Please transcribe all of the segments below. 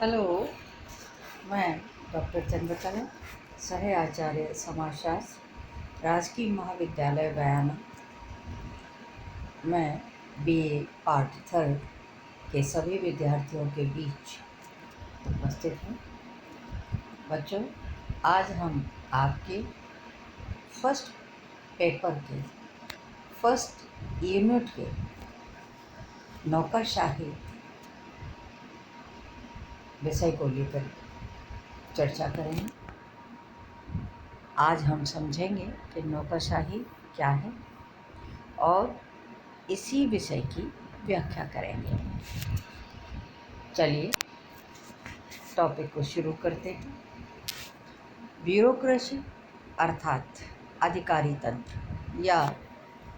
Hello. मैं doctor Chandrakala, सह आचार्य समाजशास्त्र, राजकीय महाविद्यालय बयाना। मैं बीए पार्ट थर्ड के सभी विद्यार्थियों के बीच उपस्थित हूँ। बच्चों, आज हम आपके फर्स्ट पेपर के फर्स्ट यूनिट के नौकरशाही विषय को लेकर चर्चा करेंगे। आज हम समझेंगे कि नौकरशाही क्या है और इसी विषय की व्याख्या करेंगे। चलिए टॉपिक को शुरू करते हैं। ब्यूरोक्रेसी अर्थात अधिकारी तंत्र या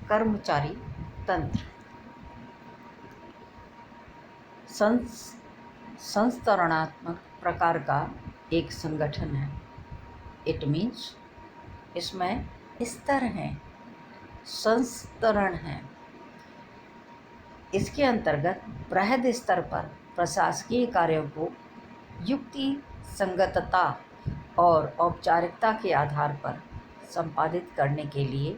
कर्मचारी तंत्र संस्तरणात्मक प्रकार का एक संगठन है। इट मीन्स इसमें स्तर हैं, संस्तरण हैं। इसके अंतर्गत बृहद स्तर पर प्रशासकीय कार्यों को युक्ति संगतता और औपचारिकता के आधार पर संपादित करने के लिए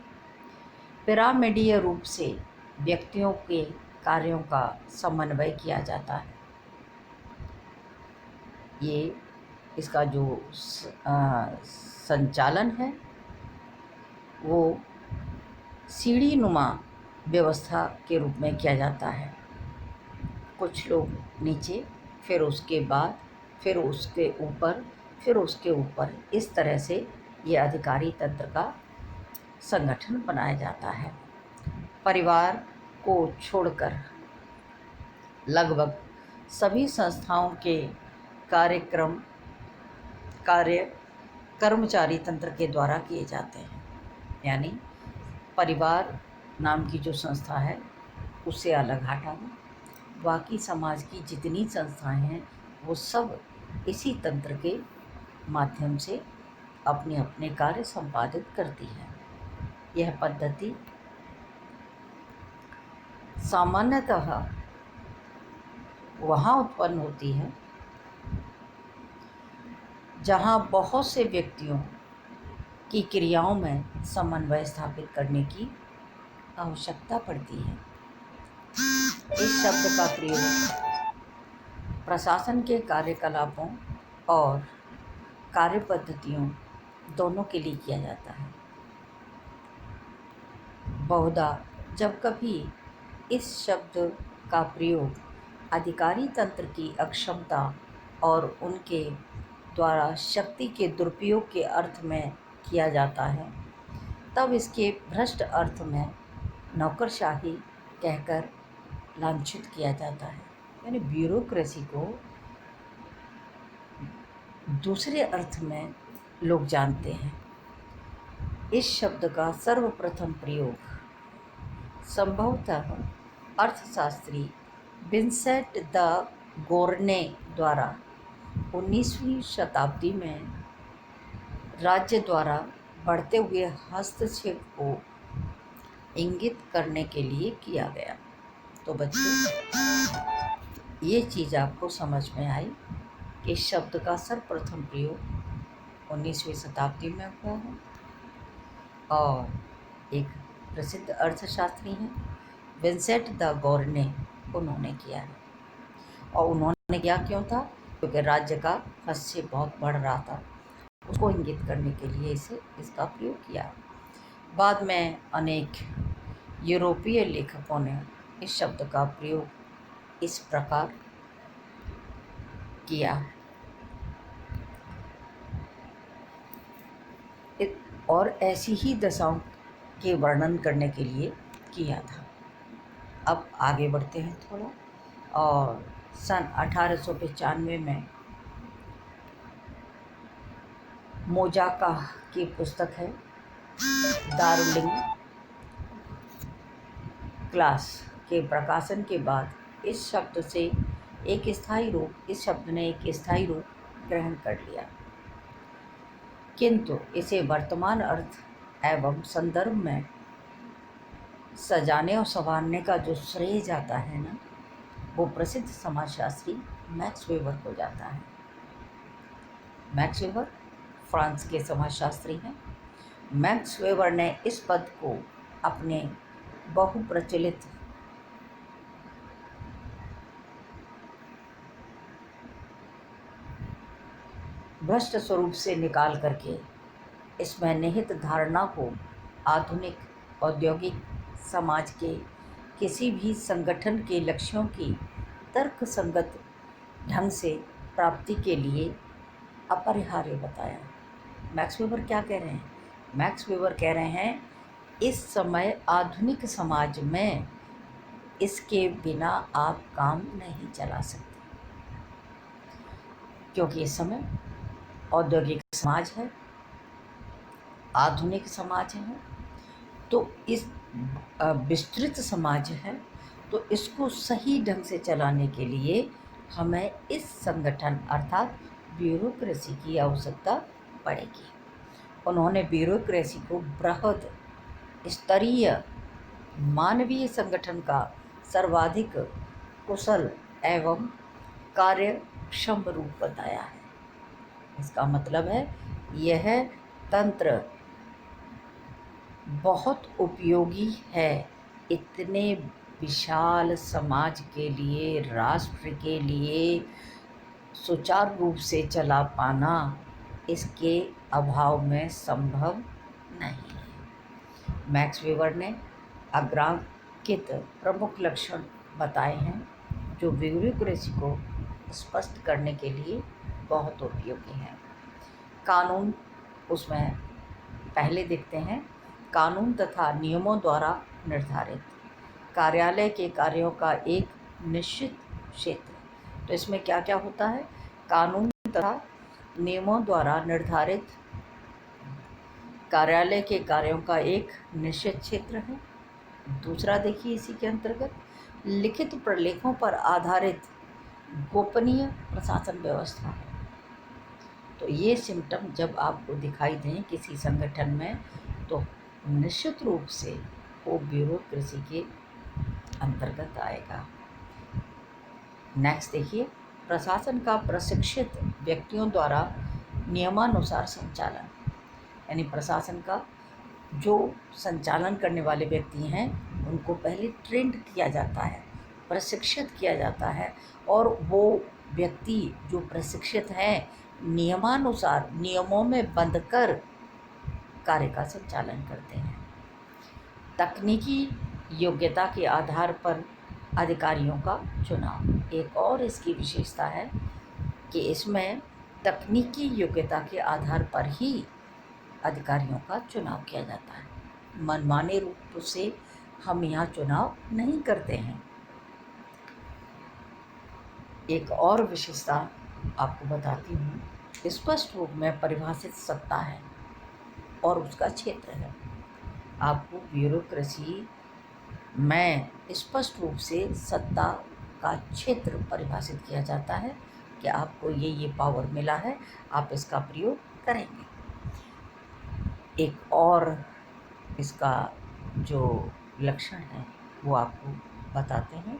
पिरामिडीय रूप से व्यक्तियों के कार्यों का समन्वय किया जाता है। ये इसका जो संचालन है वो सीढ़ी नुमा व्यवस्था के रूप में किया जाता है। कुछ लोग नीचे, फिर उसके बाद, फिर उसके ऊपर, फिर उसके ऊपर, इस तरह से ये अधिकारी तंत्र का संगठन बनाया जाता है। परिवार को छोड़कर लगभग सभी संस्थाओं के कार्य कर्मचारी तंत्र के द्वारा किए जाते हैं। यानी परिवार नाम की जो संस्था है उससे अलग हटा दें, बाकी समाज की जितनी संस्थाएं हैं वो सब इसी तंत्र के माध्यम से अपने अपने कार्य संपादित करती है। यह पद्धति सामान्यतः वहाँ उत्पन्न होती है जहाँ बहुत से व्यक्तियों की क्रियाओं में समन्वय स्थापित करने की आवश्यकता पड़ती है। इस शब्द का प्रयोग प्रशासन के कार्यकलापों और कार्य पद्धतियों दोनों के लिए किया जाता है। बहुधा जब कभी इस शब्द का प्रयोग अधिकारी तंत्र की अक्षमता और उनके द्वारा शक्ति के दुरुपयोग के अर्थ में किया जाता है, तब इसके भ्रष्ट अर्थ में नौकरशाही कहकर लांछित किया जाता है। यानी ब्यूरोक्रेसी को दूसरे अर्थ में लोग जानते हैं। इस शब्द का सर्वप्रथम प्रयोग संभवतः अर्थशास्त्री विंसेंट द गोर्ने द्वारा 19वीं शताब्दी में राज्य द्वारा बढ़ते हुए हस्तक्षेप को इंगित करने के लिए किया गया। तो बच्चों, ये चीज़ आपको समझ में आई कि शब्द का सर्वप्रथम प्रयोग 19वीं शताब्दी में हुआ है और एक प्रसिद्ध अर्थशास्त्री हैं विंसेंट द गोर्ने, उन्होंने किया है। और उन्होंने किया क्यों था? क्योंकि राज्य का हस्तक्षेप बहुत बढ़ रहा था, उसको इंगित करने के लिए इसका प्रयोग किया। बाद में अनेक यूरोपीय लेखकों ने इस शब्द का प्रयोग इस प्रकार किया और ऐसी ही दशाओं के वर्णन करने के लिए किया था। अब आगे बढ़ते हैं थोड़ा, और सन 1895 में मोजाका की पुस्तक है दार्जिलिंग क्लास के प्रकाशन के बाद इस शब्द ने एक स्थायी रूप ग्रहण कर लिया। किंतु इसे वर्तमान अर्थ एवं संदर्भ में सजाने और संवारने का जो श्रेय जाता है ना, वो प्रसिद्ध समाजशास्त्री मैक्स वेबर को जाता है। मैक्स वेबर फ्रांस के समाजशास्त्री हैं। मैक्स वेबर ने इस पद को अपने बहुप्रचलित भ्रष्ट स्वरूप से निकाल करके इसमें निहित धारणा को आधुनिक औद्योगिक समाज के किसी भी संगठन के लक्ष्यों की तर्कसंगत ढंग से प्राप्ति के लिए अपरिहार्य बताया। मैक्स वेबर क्या कह रहे हैं? मैक्स वेबर कह रहे हैं इस समय आधुनिक समाज में इसके बिना आप काम नहीं चला सकते, क्योंकि इस समय औद्योगिक समाज है, आधुनिक समाज है, तो इस विस्तृत समाज है, तो इसको सही ढंग से चलाने के लिए हमें इस संगठन अर्थात ब्यूरोक्रेसी की आवश्यकता पड़ेगी। उन्होंने ब्यूरोक्रेसी को बृहद स्तरीय मानवीय संगठन का सर्वाधिक कुशल एवं कार्यक्षम रूप बताया है। इसका मतलब है यह तंत्र बहुत उपयोगी है। इतने विशाल समाज के लिए, राष्ट्र के लिए सुचारू रूप से चला पाना इसके अभाव में संभव नहीं है। मैक्स वेबर ने अग्रांकित प्रमुख लक्षण बताए हैं जो ब्यूरोक्रेसी को स्पष्ट करने के लिए बहुत उपयोगी हैं। कानून, उसमें पहले देखते हैं कानून तथा नियमों द्वारा निर्धारित कार्यालय के कार्यों का एक निश्चित क्षेत्र। तो इसमें क्या क्या होता है? कानून तथा नियमों द्वारा निर्धारित कार्यालय के कार्यों का एक निश्चित क्षेत्र है। दूसरा देखिए इसी के अंतर्गत लिखित प्रलेखों पर आधारित गोपनीय प्रशासन व्यवस्था है। तो ये सिम्टम जब आपको दिखाई दें किसी संगठन में तो निश्चित रूप से वो ब्यूरोक्रेसी के अंतर्गत आएगा। नेक्स्ट देखिए प्रशासन का प्रशिक्षित व्यक्तियों द्वारा नियमानुसार संचालन, यानी प्रशासन का जो संचालन करने वाले व्यक्ति हैं उनको पहले ट्रेंड किया जाता है, प्रशिक्षित किया जाता है, और वो व्यक्ति जो प्रशिक्षित हैं नियमानुसार नियमों में बंधकर कार्य का संचालन करते हैं। तकनीकी योग्यता के आधार पर अधिकारियों का चुनाव, एक और इसकी विशेषता है कि इसमें तकनीकी योग्यता के आधार पर ही अधिकारियों का चुनाव किया जाता है। मनमाने रूप से हम यहाँ चुनाव नहीं करते हैं। एक और विशेषता आपको बताती हूँ, स्पष्ट रूप में परिभाषित सत्ता है और उसका क्षेत्र है। आपको ब्यूरोक्रेसी में स्पष्ट रूप से सत्ता का क्षेत्र परिभाषित किया जाता है कि आपको ये पावर मिला है, आप इसका प्रयोग करेंगे। एक और इसका जो लक्षण है वो आपको बताते हैं।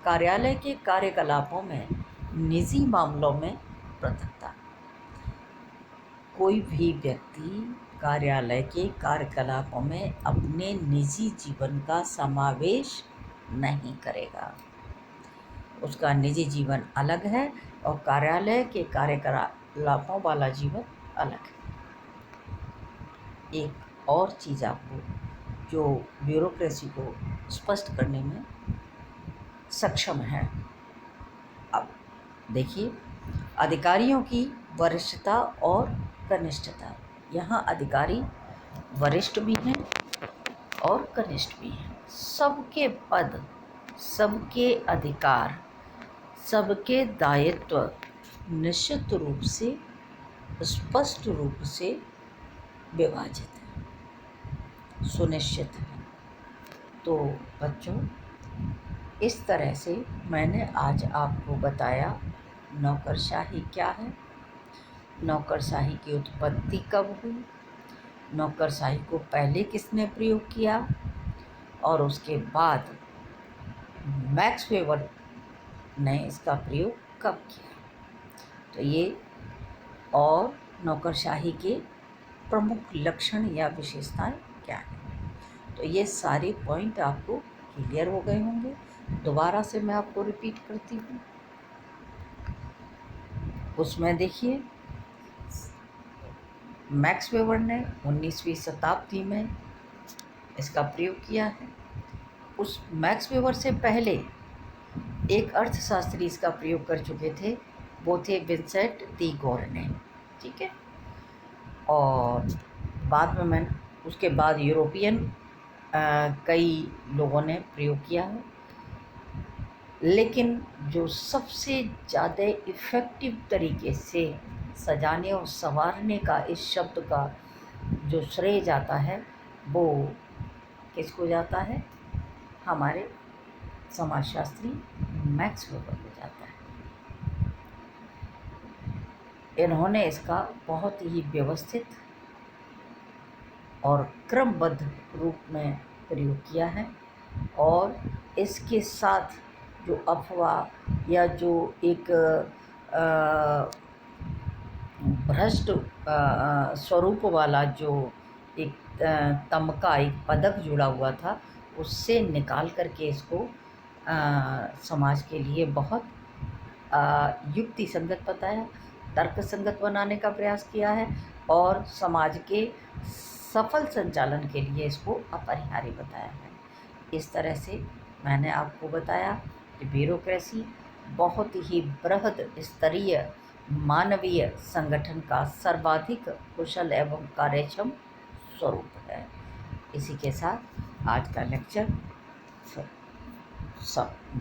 कार्यालय के कार्यकलापों में निजी मामलों में पृथकता। कोई भी व्यक्ति कार्यालय के कार्यकलापों में अपने निजी जीवन का समावेश नहीं करेगा। उसका निजी जीवन अलग है और कार्यालय के कार्यकलापों वाला जीवन अलग है। एक और चीज़ आपको जो ब्यूरोक्रेसी को स्पष्ट करने में सक्षम है, अब देखिए अधिकारियों की वरिष्ठता और कनिष्ठता। यहाँ अधिकारी वरिष्ठ भी हैं और कनिष्ठ भी हैं। सबके पद, सबके अधिकार, सबके दायित्व निश्चित रूप से स्पष्ट रूप से विभाजित है, सुनिश्चित है। तो बच्चों इस तरह से मैंने आज आपको बताया नौकरशाही क्या है, नौकरशाही की उत्पत्ति कब हुई, नौकरशाही को पहले किसने प्रयोग किया, और उसके बाद मैक्स वेबर ने इसका प्रयोग कब किया। तो ये और नौकरशाही के प्रमुख लक्षण या विशेषताएं क्या हैं। तो ये सारे पॉइंट आपको क्लियर हो गए होंगे। दोबारा से मैं आपको रिपीट करती हूँ। उसमें देखिए, मैक्स वेबर ने 19वीं शताब्दी में इसका प्रयोग किया है। उस मैक्स वेबर से पहले एक अर्थशास्त्री इसका प्रयोग कर चुके थे, वो थे विंसेंट दी गोर्ने। ठीक है। और बाद में मैं उसके बाद यूरोपियन कई लोगों ने प्रयोग किया है, लेकिन जो सबसे ज़्यादा इफ़ेक्टिव तरीके से सजाने और संवारने का इस शब्द का जो श्रेय जाता है वो किसको जाता है? हमारे समाजशास्त्री मैक्स वेबर को जाता है। इन्होंने इसका बहुत ही व्यवस्थित और क्रमबद्ध रूप में प्रयोग किया है, और इसके साथ जो अफवाह या जो एक भ्रष्ट स्वरूप वाला जो एक तमका, एक पदक जुड़ा हुआ था, उससे निकाल करके इसको समाज के लिए बहुत युक्ति संगत बताया, तर्क संगत बनाने का प्रयास किया है, और समाज के सफल संचालन के लिए इसको अपरिहार्य बताया है। इस तरह से मैंने आपको बताया कि ब्यूरोक्रेसी बहुत ही बृहद स्तरीय मानवीय संगठन का सर्वाधिक कुशल एवं कार्यक्षम स्वरूप है। इसी के साथ आज का लेक्चर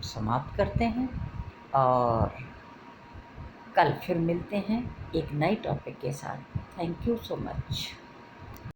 समाप्त करते हैं, और कल फिर मिलते हैं एक नई टॉपिक के साथ। Thank you so much.